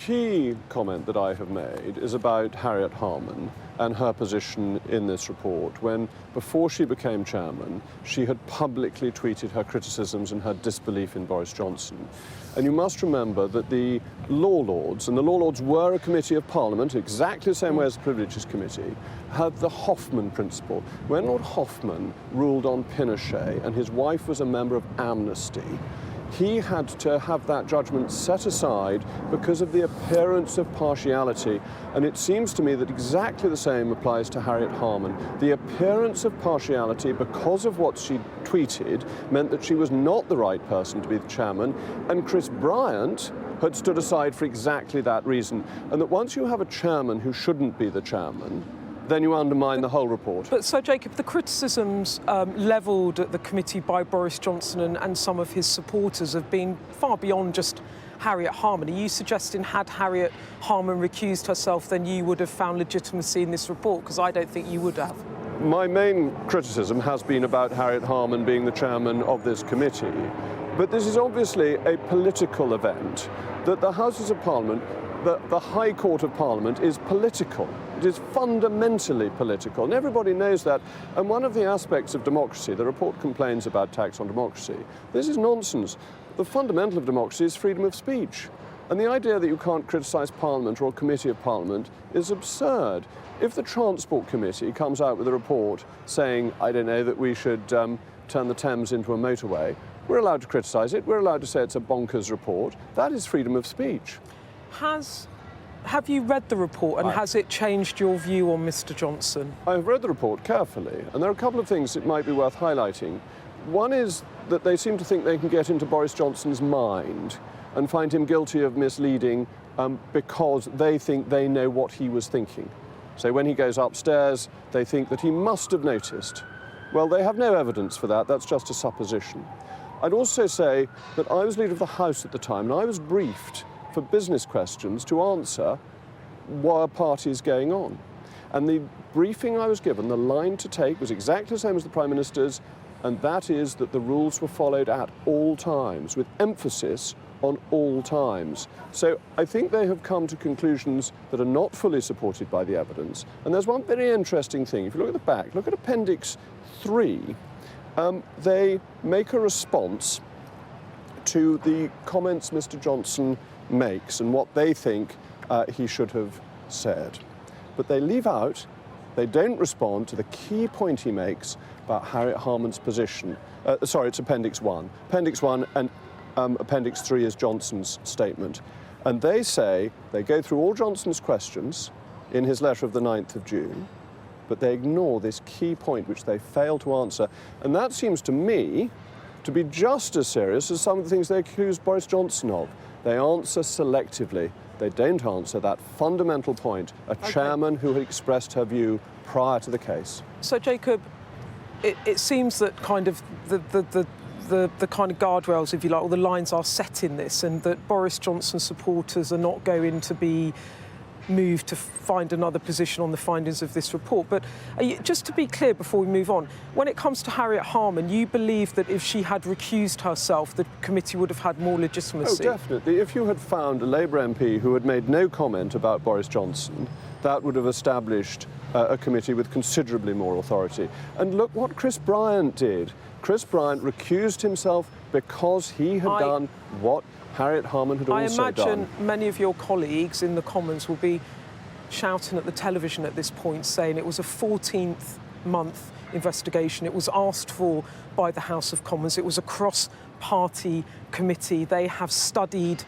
Key comment that I have made is about Harriet Harman and her position in this report when, before she became chairman, she had publicly tweeted her criticisms and her disbelief in Boris Johnson. And you must remember that the Law Lords, and the Law Lords were a committee of Parliament, exactly the same way as the Privileges Committee, had the Hoffman principle. When Lord Hoffman ruled on Pinochet and his wife was a member of Amnesty, he had to have that judgment set aside because of the appearance of partiality. And it seems to me that exactly the same applies to Harriet Harman. The appearance of partiality, because of what she tweeted, meant that she was not the right person to be the chairman. And Chris Bryant had stood aside for exactly that reason. And that once you have a chairman who shouldn't be the chairman, then you undermine the whole report. But Sir Jacob, the criticisms levelled at the committee by Boris Johnson and some of his supporters have been far beyond just Harriet Harman. Are you suggesting had Harriet Harman recused herself, then you would have found legitimacy in this report? Because I don't think you would have. My main criticism has been about Harriet Harman being the chairman of this committee. But this is obviously a political event, that the Houses of Parliament, the High Court of Parliament is political. It is fundamentally political, and everybody knows that. And one of the aspects of democracy, the report complains about tax on democracy. This is nonsense. The fundamental of democracy is freedom of speech. And the idea that you can't criticise Parliament or a committee of Parliament is absurd. If the Transport Committee comes out with a report saying, I don't know, that we should turn the Thames into a motorway, we're allowed to criticise it. We're allowed to say it's a bonkers report. That is freedom of speech. Have you read the report, and has it changed your view on Mr. Johnson? I've read the report carefully, and there are a couple of things that might be worth highlighting. One is that they seem to think they can get into Boris Johnson's mind and find him guilty of misleading because they think they know what he was thinking. So when he goes upstairs, they think that he must have noticed. Well, they have no evidence for that. That's just a supposition. I'd also say that I was leader of the House at the time, and I was briefed for business questions to answer were parties going on. And the briefing I was given, the line to take, was exactly the same as the Prime Minister's, and that is that the rules were followed at all times, with emphasis on all times. So I think they have come to conclusions that are not fully supported by the evidence. And there's one very interesting thing. If you look at the back, look at appendix 3, they make a response to the comments Mr. Johnson makes and what they think he should have said. But they leave out, they don't respond to the key point he makes about Harriet Harman's position. Sorry, it's Appendix 1. Appendix 1 and Appendix 3 is Johnson's statement. And they say, they go through all Johnson's questions in his letter of the 9th of June, but they ignore this key point which they fail to answer. And that seems to me to be just as serious as some of the things they accused Boris Johnson of. They answer selectively. They don't answer that fundamental point, a chairman who had expressed her view prior to the case. So, Jacob, it seems that kind of the kind of guardrails, if you like, or the lines are set in this, and that Boris Johnson supporters are not going to be moved to find another position on the findings of this report. But just to be clear before we move on, when it comes to Harriet Harman, you believe that if she had recused herself, the committee would have had more legitimacy? Oh, definitely. If you had found a Labour MP who had made no comment about Boris Johnson, that would have established a committee with considerably more authority. And look what Chris Bryant did. Chris Bryant recused himself because he had done what Harriet Harman had also done. I imagine many of your colleagues in the Commons will be shouting at the television at this point, saying it was a 14th-month investigation. It was asked for by the House of Commons. It was a cross-party committee. They have studied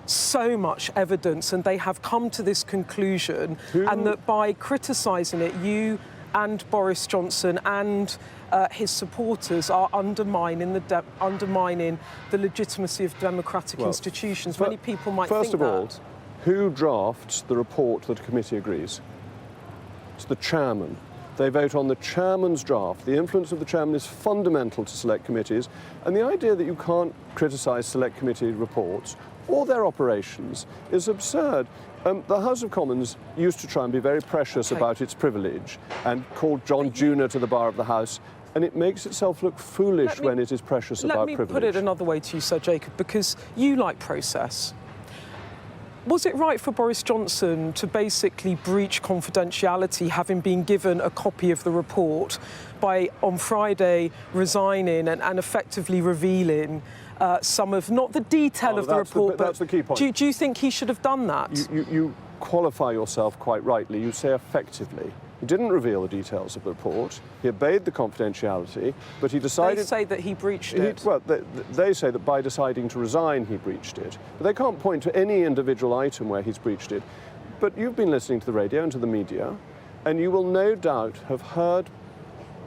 so much evidence and they have come to this conclusion, and that by criticising it, you and Boris Johnson and his supporters are undermining the legitimacy of democratic institutions. Many people might think that. First of all, who drafts the report that a committee agrees? It's the chairman. They vote on the chairman's draft. The influence of the chairman is fundamental to select committees, and the idea that you can't criticise select committee reports or their operations is absurd. The House of Commons used to try and be very precious about its privilege and called John Junior to the bar of the House, and it makes itself look foolish when it is precious about privilege. Let me put it another way to you, Sir Jacob, because you like process. Was it right for Boris Johnson to basically breach confidentiality, having been given a copy of the report, by on Friday resigning and effectively revealing some of, not the detail of the report, but that's the key point. Do you think he should have done that? You qualify yourself quite rightly. You say effectively. He didn't reveal the details of the report. He obeyed the confidentiality, but he decided... They say that he breached it. Well, they say that by deciding to resign, he breached it. But they can't point to any individual item where he's breached it. But you've been listening to the radio and to the media, and you will no doubt have heard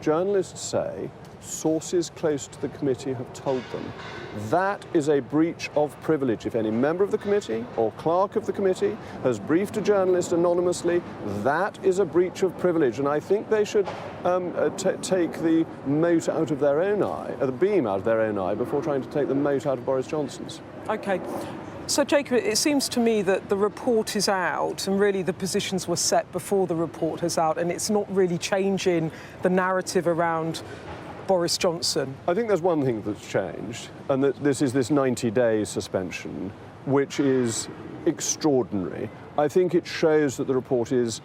journalists say sources close to the committee have told them. That is a breach of privilege. If any member of the committee or clerk of the committee has briefed a journalist anonymously, that is a breach of privilege. And I think they should take the mote out of their own eye, the beam out of their own eye, before trying to take the mote out of Boris Johnson's. OK. So, Jacob, it seems to me that the report is out and really the positions were set before the report is out, and it's not really changing the narrative around Boris Johnson. I think there's one thing that's changed, and that this is this 90-day suspension, which is extraordinary. I think it shows that the report is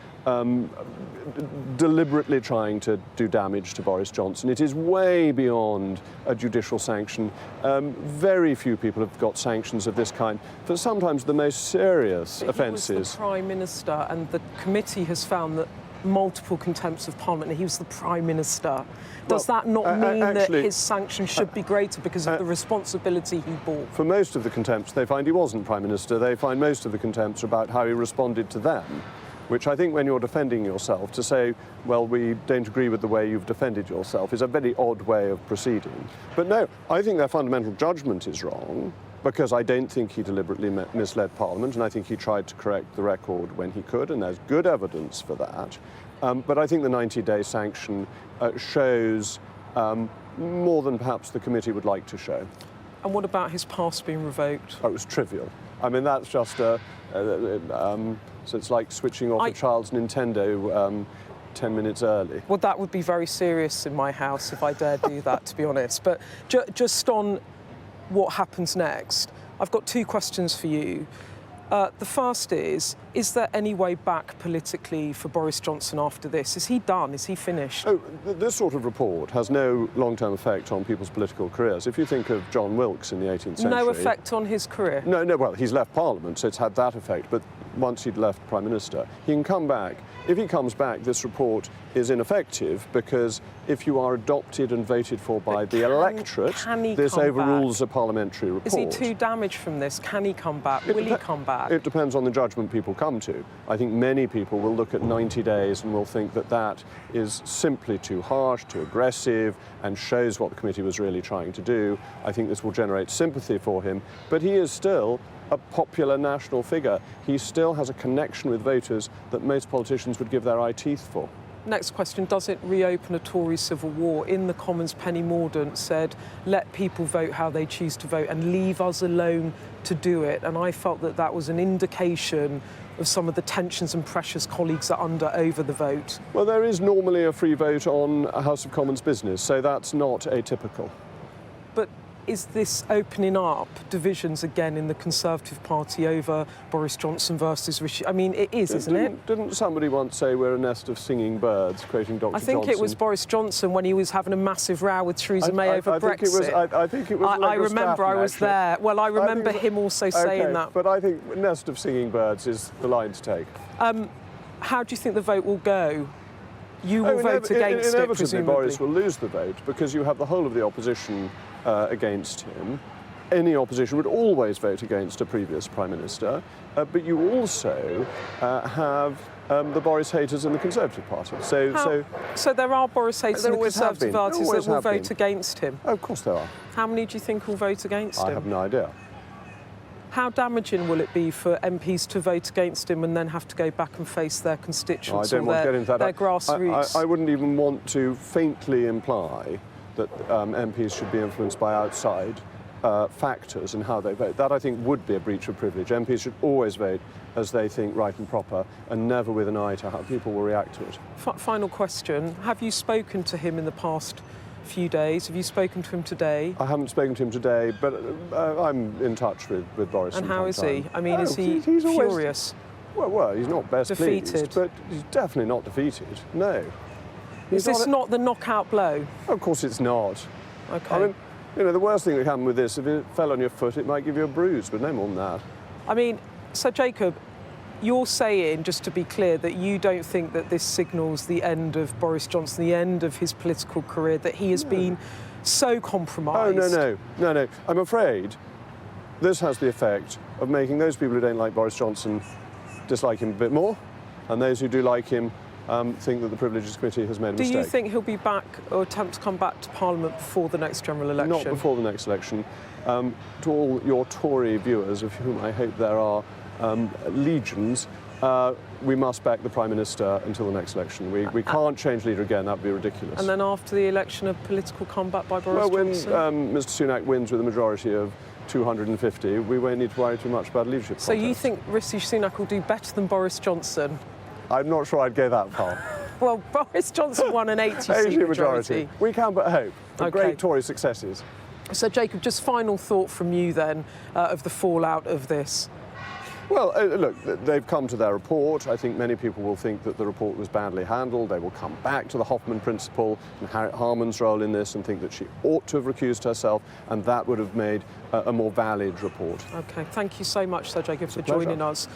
deliberately trying to do damage to Boris Johnson. It is way beyond a judicial sanction. Very few people have got sanctions of this kind for sometimes the most serious offences. He was the Prime Minister, and the committee has found that multiple contempts of Parliament, and he was the Prime Minister. Does that not mean that his sanction should be greater because of the responsibility he bore? For most of the contempts, they find he wasn't Prime Minister. They find most of the contempts about how he responded to them, which I think when you're defending yourself, to say, well, we don't agree with the way you've defended yourself, is a very odd way of proceeding. But no, I think their fundamental judgment is wrong, because I don't think he deliberately misled Parliament, and I think he tried to correct the record when he could, and there's good evidence for that. But I think the 90-day sanction shows more than perhaps the committee would like to show. And what about his pass being revoked? Oh, it was trivial. I mean, that's just so it's like switching off a child's Nintendo 10 minutes early. Well, that would be very serious in my house if I dare do that, to be honest. But just on what happens next, I've got two questions for you. The first is there any way back politically for Boris Johnson after this? Is he done? Is he finished? Oh, this sort of report has no long-term effect on people's political careers. If you think of John Wilkes in the 18th century... No effect on his career? No, well, he's left Parliament, so it's had that effect, but once he'd left Prime Minister, he can come back. If he comes back, this report is ineffective, because if you are adopted and voted for by the electorate, this overrules a parliamentary report. Is he too damaged from this? Can he come back? Will he come back? It depends on the judgment people come to. I think many people will look at 90 days and will think that that is simply too harsh, too aggressive, and shows what the committee was really trying to do. I think this will generate sympathy for him, but he is still a popular national figure. He still has a connection with voters that most politicians would give their eye teeth for. Next question, does it reopen a Tory civil war? In the Commons, Penny Mordaunt said, let people vote how they choose to vote and leave us alone to do it. And I felt that that was an indication of some of the tensions and pressures colleagues are under over the vote. Well, there is normally a free vote on a House of Commons business, so that's not atypical. But is this opening up divisions again in the Conservative Party over Boris Johnson versus Rishi? I mean, it is, isn't it? Didn't somebody once say we're a nest of singing birds, quoting Dr. Johnson? I think it was Boris Johnson when he was having a massive row with Theresa May over Brexit. I think it was. I remember I was there. Well, I remember him also saying that. But I think nest of singing birds is the line to take. How do you think the vote will go? You will vote against it, presumably. Boris will lose the vote, because you have the whole of the opposition against him. Any opposition would always vote against a previous Prime Minister, but you also have the Boris haters in the Conservative Party. So there are Boris haters in the Conservative Party that will vote against him? Oh, of course there are. How many do you think will vote against him? I have no idea. How damaging will it be for MPs to vote against him and then have to go back and face their constituents or their grassroots? I wouldn't even want to faintly imply that MPs should be influenced by outside factors in how they vote. That, I think, would be a breach of privilege. MPs should always vote as they think right and proper, and never with an eye to how people will react to it. Final question. Have you spoken to him in the past few days. Have you spoken to him today? I haven't spoken to him today, but I'm in touch with Boris. And from how time is to he? time. I mean, is he he's always, furious? well, he's not best Defeated? pleased, but he's definitely not defeated. No. Is this not the knockout blow? Of course it's not. Okay. I mean, you know, the worst thing that happened with this, if it fell on your foot, it might give you a bruise, but no more than that. I mean, so Jacob, you're saying, just to be clear, that you don't think that this signals the end of Boris Johnson, the end of his political career, that he has been so compromised? Oh, no. I'm afraid this has the effect of making those people who don't like Boris Johnson dislike him a bit more, and those who do like him think that the Privileges Committee has made a mistake. Do you think he'll be back or attempt to come back to Parliament before the next general election? Not before the next election. To all your Tory viewers, of whom I hope there are legions, we must back the Prime Minister until the next election. We can't change leader again, that would be ridiculous. And then after the election, a political comeback by Boris Johnson? Well, when Mr Sunak wins with a majority of 250, we won't need to worry too much about leadership So contest. you think Rishi Sunak will do better than Boris Johnson? I'm not sure I'd go that far. Well, Boris Johnson won an 80-seat majority. We can but hope for Okay. great Tory successes. So, Jacob, just final thought from you then of the fallout of this. Well, look, they've come to their report. I think many people will think that the report was badly handled. They will come back to the Hoffman principle and Harriet Harman's role in this and think that she ought to have recused herself, and that would have made a more valid report. OK, thank you so much, Sir Jacob, for pleasure. joining us.